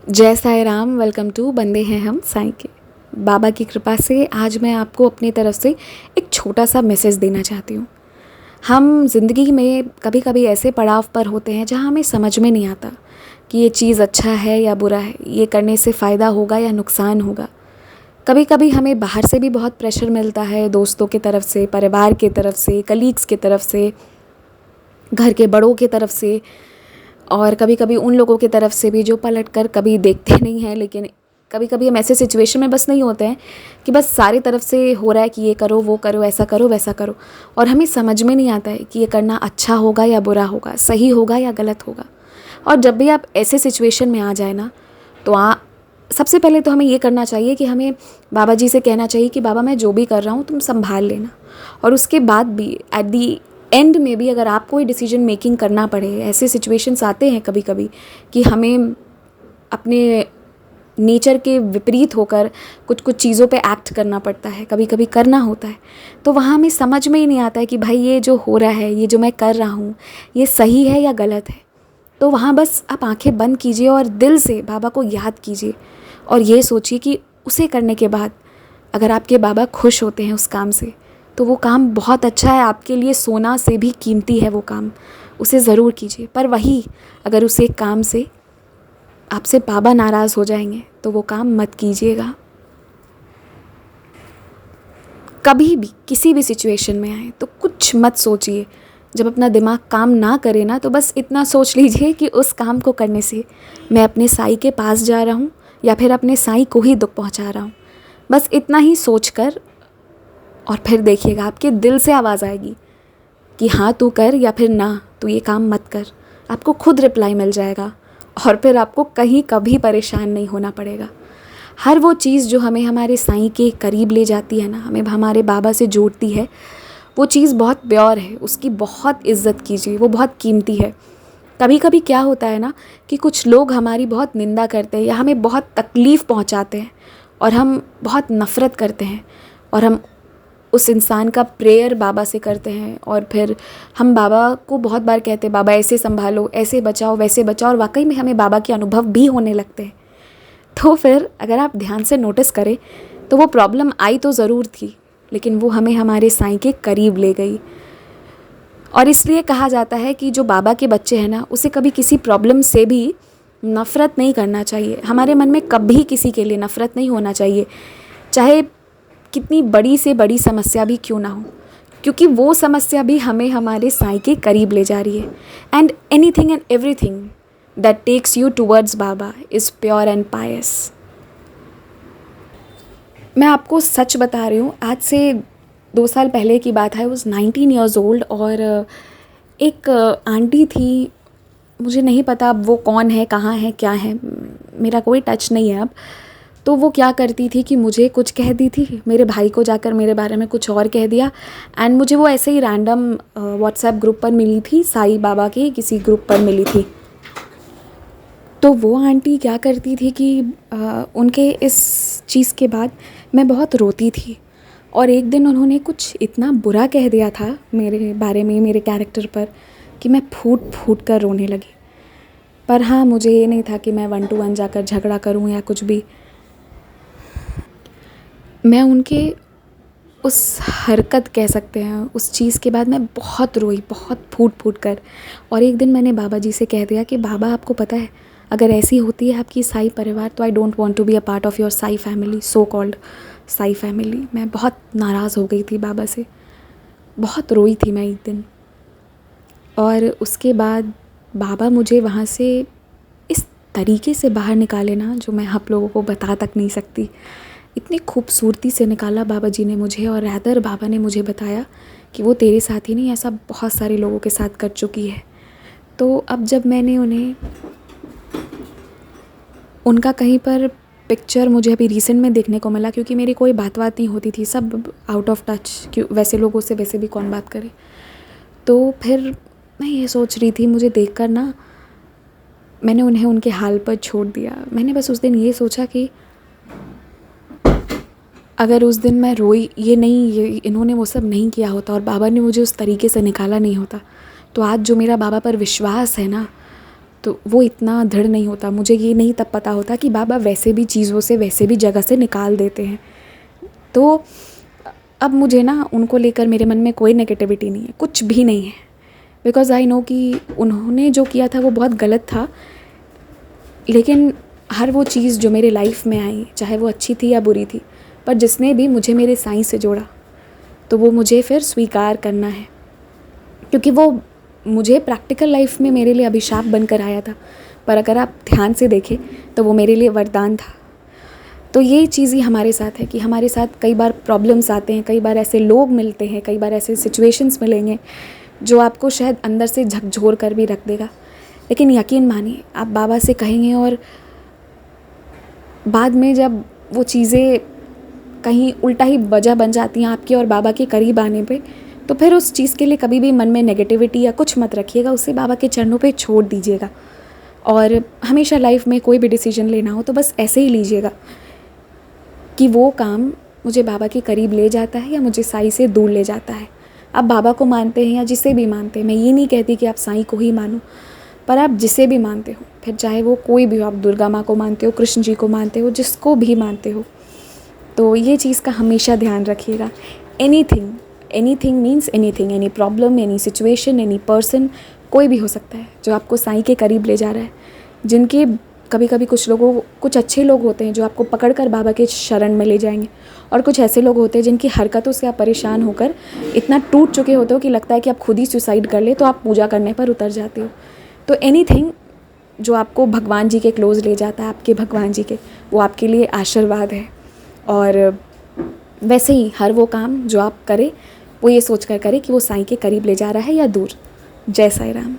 जय Sai Ram. Welcome to बंदे हैं हम साईं के। बाबा की कृपा से आज मैं आपको अपनी तरफ से एक छोटा सा मैसेज देना चाहती हूँ। हम ज़िंदगी में कभी कभी ऐसे पड़ाव पर होते हैं जहाँ हमें समझ में नहीं आता कि ये चीज़ अच्छा है या बुरा है, ये करने से फ़ायदा होगा या नुकसान होगा। कभी कभी हमें बाहर से भी बहुत प्रेशर मिलता है, दोस्तों की तरफ से, परिवार की तरफ से, कलीग्स की तरफ से, घर के बड़ों की तरफ से, और कभी कभी उन लोगों की तरफ से भी जो पलट कर कभी देखते नहीं हैं। लेकिन कभी कभी हम ऐसे सिचुएशन में बस नहीं होते हैं कि बस सारी तरफ से हो रहा है कि ये करो, वो करो, ऐसा करो, वैसा करो, और हमें समझ में नहीं आता है कि ये करना अच्छा होगा या बुरा होगा, सही होगा या गलत होगा। और जब भी आप ऐसे सिचुएशन में आ जाए ना, तो सबसे पहले तो हमें ये करना चाहिए कि हमें बाबा जी से कहना चाहिए कि बाबा मैं जो भी कर रहा हूँ तुम संभाल लेना। और उसके बाद भी एट दी एंड में भी अगर आपको कोई डिसीजन मेकिंग करना पड़े, ऐसे सिचुएशंस आते हैं कभी कभी कि हमें अपने नेचर के विपरीत होकर कुछ कुछ चीज़ों पे एक्ट करना पड़ता है, कभी कभी करना होता है, तो वहाँ हमें समझ में ही नहीं आता है कि भाई ये जो हो रहा है, ये जो मैं कर रहा हूँ, ये सही है या गलत है। तो वहाँ बस आप आंखें बंद कीजिए और दिल से बाबा को याद कीजिए और ये सोचिए कि उसे करने के बाद अगर आपके बाबा खुश होते हैं उस काम से, तो वो काम बहुत अच्छा है, आपके लिए सोना से भी कीमती है वो काम, उसे ज़रूर कीजिए। पर वही अगर उसे काम से आपसे बाबा नाराज़ हो जाएंगे तो वो काम मत कीजिएगा। कभी भी किसी भी सिचुएशन में आए तो कुछ मत सोचिए। जब अपना दिमाग काम ना करे ना, तो बस इतना सोच लीजिए कि उस काम को करने से मैं अपने साईं के पास जा रहा हूँ या फिर अपने साईं को ही दुख पहुँचा रहा हूँ। बस इतना ही सोच कर और फिर देखिएगा आपके दिल से आवाज़ आएगी कि हाँ तू कर या फिर ना तू ये काम मत कर। आपको खुद रिप्लाई मिल जाएगा और फिर आपको कहीं कभी परेशान नहीं होना पड़ेगा। हर वो चीज़ जो हमें हमारे साईं के करीब ले जाती है ना, हमें हमारे बाबा से जोड़ती है, वो चीज़ बहुत प्योर है, उसकी बहुत इज़्ज़त कीजिए, वो बहुत कीमती है। कभी कभी क्या होता है ना कि कुछ लोग हमारी बहुत निंदा करते हैं या हमें बहुत तकलीफ़ पहुंचाते हैं और हम बहुत नफ़रत करते हैं और हम उस इंसान का प्रेयर बाबा से करते हैं और फिर हम बाबा को बहुत बार कहते हैं बाबा ऐसे संभालो, ऐसे बचाओ, वैसे बचाओ, और वाकई में हमें बाबा के अनुभव भी होने लगते हैं। तो फिर अगर आप ध्यान से नोटिस करें तो वो प्रॉब्लम आई तो ज़रूर थी, लेकिन वो हमें हमारे साईं के करीब ले गई। और इसलिए कहा जाता है कि जो बाबा के बच्चे हैं ना, उसे कभी किसी प्रॉब्लम से भी नफ़रत नहीं करना चाहिए। हमारे मन में कभी किसी के लिए नफ़रत नहीं होना चाहिए, चाहे कितनी बड़ी से बड़ी समस्या भी क्यों ना हो, क्योंकि वो समस्या भी हमें हमारे साईं के करीब ले जा रही है। And anything and everything that takes you towards Baba is pure and pious. मैं आपको सच बता रही हूँ, आज से 2 साल पहले की बात है। वॉज 19 ईयर्स ओल्ड और एक आंटी थी, मुझे नहीं पता अब वो कौन है, कहाँ है, क्या है, मेरा कोई टच नहीं है अब। तो वो क्या करती थी कि मुझे कुछ कह दी थी, मेरे भाई को जाकर मेरे बारे में कुछ और कह दिया, एंड मुझे वो ऐसे ही रैंडम व्हाट्सएप ग्रुप पर मिली थी, साईं बाबा के किसी ग्रुप पर मिली थी। तो वो आंटी क्या करती थी कि उनके इस चीज़ के बाद मैं बहुत रोती थी और एक दिन उन्होंने कुछ इतना बुरा कह दिया था मेरे बारे में, मेरे कैरेक्टर पर, कि मैं फूट फूट कर रोने लगी। पर हाँ, मुझे ये नहीं था कि मैं 1 to 1 जाकर झगड़ा करूँ या कुछ भी। मैं उनके उस हरकत कह सकते हैं, उस चीज़ के बाद मैं बहुत रोई, बहुत फूट फूट कर। और एक दिन मैंने बाबा जी से कह दिया कि बाबा आपको पता है, अगर ऐसी होती है आपकी साई परिवार तो I don't want to be a part of your Sai family, so called Sai family. मैं बहुत नाराज़ हो गई थी बाबा से, बहुत रोई थी मैं एक दिन। और उसके बाद बाबा मुझे वहाँ से इस तरीके से बाहर निकाले ना, जो मैं आप लोगों को बता तक नहीं सकती। इतनी खूबसूरती से निकाला बाबा जी ने मुझे, और रैदर बाबा ने मुझे बताया कि वो तेरे साथ ही नहीं, ऐसा बहुत सारे लोगों के साथ कर चुकी है। तो अब जब मैंने उन्हें, उनका कहीं पर पिक्चर मुझे अभी रिसेंट में देखने को मिला, क्योंकि मेरी कोई बात नहीं होती थी, सब आउट ऑफ टच, क्यों वैसे लोगों से वैसे भी कौन बात करे। तो फिर मैं ये सोच रही थी, मुझे देखकर ना मैंने उन्हें उनके हाल पर छोड़ दिया। मैंने बस उस दिन ये सोचा कि अगर उस दिन मैं रोई, ये इन्होंने वो सब नहीं किया होता और बाबा ने मुझे उस तरीके से निकाला नहीं होता, तो आज जो मेरा बाबा पर विश्वास है ना, तो वो इतना दृढ़ नहीं होता। मुझे ये नहीं तब पता होता कि बाबा वैसे भी चीज़ों से, वैसे भी जगह से निकाल देते हैं। तो अब मुझे ना उनको लेकर मेरे मन में कोई नेगेटिविटी नहीं है, कुछ भी नहीं है, बिकॉज़ आई नो कि उन्होंने जो किया था वो बहुत गलत था। लेकिन हर वो चीज़ जो मेरे लाइफ में आई, चाहे वो अच्छी थी या बुरी थी, पर जिसने भी मुझे मेरे साईं से जोड़ा, तो वो मुझे फिर स्वीकार करना है, क्योंकि वो मुझे प्रैक्टिकल लाइफ में मेरे लिए अभिशाप बनकर आया था, पर अगर आप ध्यान से देखें तो वो मेरे लिए वरदान था। तो ये चीज़ ही हमारे साथ है कि हमारे साथ कई बार प्रॉब्लम्स आते हैं, कई बार ऐसे लोग मिलते हैं, कई बार ऐसे सिचुएशंस मिलेंगे जो आपको शायद अंदर से झकझोर कर भी रख देगा। लेकिन यकीन मानिए, आप बाबा से कहेंगे और बाद में जब वो चीज़ें कहीं उल्टा ही वजह बन जाती हैं आपके और बाबा के करीब आने पे, तो फिर उस चीज़ के लिए कभी भी मन में नेगेटिविटी या कुछ मत रखिएगा, उसे बाबा के चरणों पे छोड़ दीजिएगा। और हमेशा लाइफ में कोई भी डिसीजन लेना हो तो बस ऐसे ही लीजिएगा कि वो काम मुझे बाबा के करीब ले जाता है या मुझे साईं से दूर ले जाता है। आप बाबा को मानते हैं या जिसे भी मानते हैं, मैं ये नहीं कहती कि आप साईं को ही मानो, पर आप जिसे भी मानते हो, फिर चाहे वो कोई भी हो, आप दुर्गा माँ को मानते हो, कृष्ण जी को मानते हो, जिसको भी मानते हो, तो ये चीज़ का हमेशा ध्यान रखिएगा। Anything means anything, any problem, any situation, any person, कोई भी हो सकता है जो आपको साईं के करीब ले जा रहा है। जिनके कभी कभी कुछ अच्छे लोग होते हैं जो आपको पकड़ कर बाबा के शरण में ले जाएंगे, और कुछ ऐसे लोग होते हैं जिनकी हरकतों से आप परेशान होकर इतना टूट चुके होते हो कि लगता है कि आप खुद ही सुसाइड कर ले, तो आप पूजा करने पर उतर जाते हो। तो एनीथिंग जो आपको भगवान जी के क्लोज़ ले जाता है, आपके भगवान जी के, वो आपके लिए आशीर्वाद है। और वैसे ही हर वो काम जो आप करें, वो ये सोच कर करें कि वो साईं के करीब ले जा रहा है या दूर। जय साईं राम।